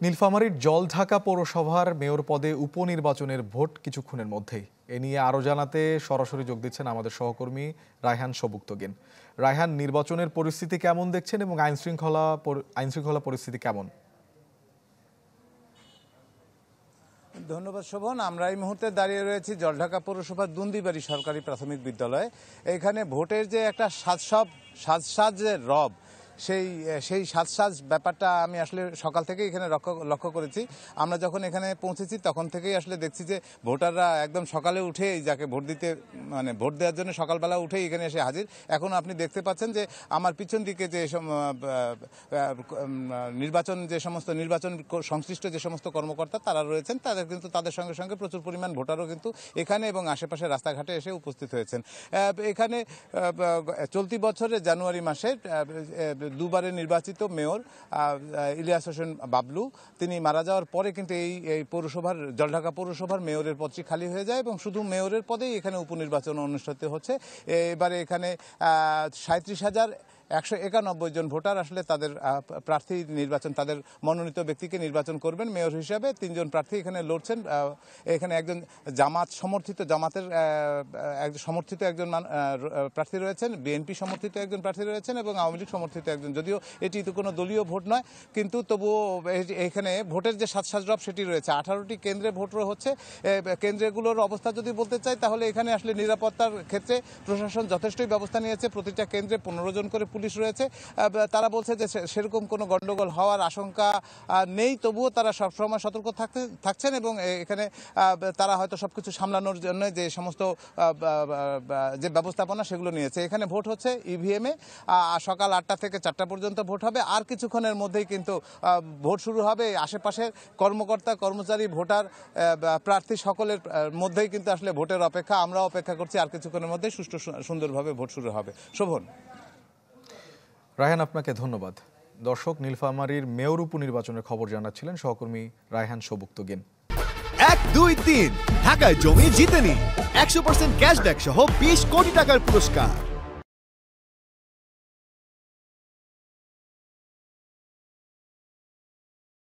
নীলফামারীর জলঢাকা পৌরসভার মেয়র পদে উপনির্বাচনের ভোট কিছুক্ষণের মধ্যেই। এ নিয়ে আরও জানাতে সরাসরি যোগ দিচ্ছেন আমাদের সহকর্মী রায়হান সবুক্তগিন। রায়হান, নির্বাচনের পরিস্থিতি কেমন দেখছেন এবং আইনশৃঙ্খলা পরিস্থিতি কেমন? ধন্যবাদ শোভন। আমরা এই মুহূর্তে দাঁড়িয়ে রয়েছি জলঢাকা পৌরসভার দুন্দিবাড়ি সরকারি প্রাথমিক বিদ্যালয়ে। এখানে ভোটের যে একটা সাজ রব, সেই সাজ ব্যাপারটা আমি আসলে সকাল থেকেই এখানে লক্ষ্য করেছি। আমরা যখন এখানে পৌঁছেছি তখন থেকেই আসলে দেখছি যে ভোটাররা একদম সকালে উঠেই যাকে ভোট দিতে ভোট দেওয়ার জন্য সকালবেলা উঠেই এখানে এসে হাজির। এখন আপনি দেখতে পাচ্ছেন যে আমার পিছন দিকে যে নির্বাচন সংশ্লিষ্ট যে সমস্ত কর্মকর্তা তারা রয়েছেন, তাদের সঙ্গে সঙ্গে প্রচুর পরিমাণ ভোটারও কিন্তু এখানে এবং আশেপাশে রাস্তাঘাটে এসে উপস্থিত হয়েছেন। এখানে চলতি বছরের জানুয়ারি মাসে দুবারে নির্বাচিত মেয়র ইলিয়াস হোসেন বাবলু তিনি মারা যাওয়ার পরে কিন্তু এই পৌরসভার জলঢাকা পৌরসভার মেয়রের পদটি খালি হয়ে যায় এবং শুধু মেয়রের পদেই এখানে উপনির্বাচন অনুষ্ঠিত হচ্ছে। এবারে এখানে 37,191 জন ভোটার আসলে তাদের প্রার্থী নির্বাচন, তাদের মনোনীত ব্যক্তিকে নির্বাচন করবেন মেয়র হিসাবে। 3 জন প্রার্থী এখানে লড়ছেন। এখানে একজন জামাতের সমর্থিত একজন প্রার্থী রয়েছেন, বিএনপি সমর্থিত একজন প্রার্থী রয়েছেন এবং আওয়ামী লীগ সমর্থিত একজন। যদিও এটি তো কোনো দলীয় ভোট নয়, কিন্তু তবুও এখানে ভোটের যে সাজরব সেটি রয়েছে। 18টি কেন্দ্রে ভোট হচ্ছে। কেন্দ্রগুলোর অবস্থা যদি বলতে চাই তাহলে এখানে আসলে নিরাপত্তার ক্ষেত্রে প্রশাসন যথেষ্টই ব্যবস্থা নিয়েছে। প্রতিটা কেন্দ্রে 15 জন করে পুলিশ রয়েছে। তারা বলছে যে সেরকম কোনো গন্ডগোল হওয়ার আশঙ্কা নেই, তবুও তারা সবসময় সতর্ক থাকছেন এবং এখানে তারা হয়তো সবকিছু সামলানোর জন্য যে সমস্ত যে ব্যবস্থাপনা সেগুলো নিয়েছে। এখানে ভোট হচ্ছে ইভিএমে। সকাল 8টা থেকে 4টা পর্যন্ত ভোট হবে। আর কিছুক্ষণের মধ্যেই কিন্তু ভোট শুরু হবে। আশেপাশের কর্মকর্তা, কর্মচারী, ভোটার, প্রার্থী সকলের মধ্যেই কিন্তু আসলে ভোটের অপেক্ষা। আমরাও অপেক্ষা করছি আর কিছুক্ষণের মধ্যেই সুষ্ঠু সুন্দরভাবে ভোট শুরু হবে। শোভন। রায়হান, আপনাকে ধন্যবাদ। দর্শক, নীলফামারীর মেয়র উপনির্বাচনের খবর জানাচ্ছিলেন সহকর্মী রায়হান সবুক্তগিন। 1, 2, 3 ঢাকায় জমি জিতে নিন 100% ক্যাশব্যাক সহ 20 কোটি টাকার পুরস্কার।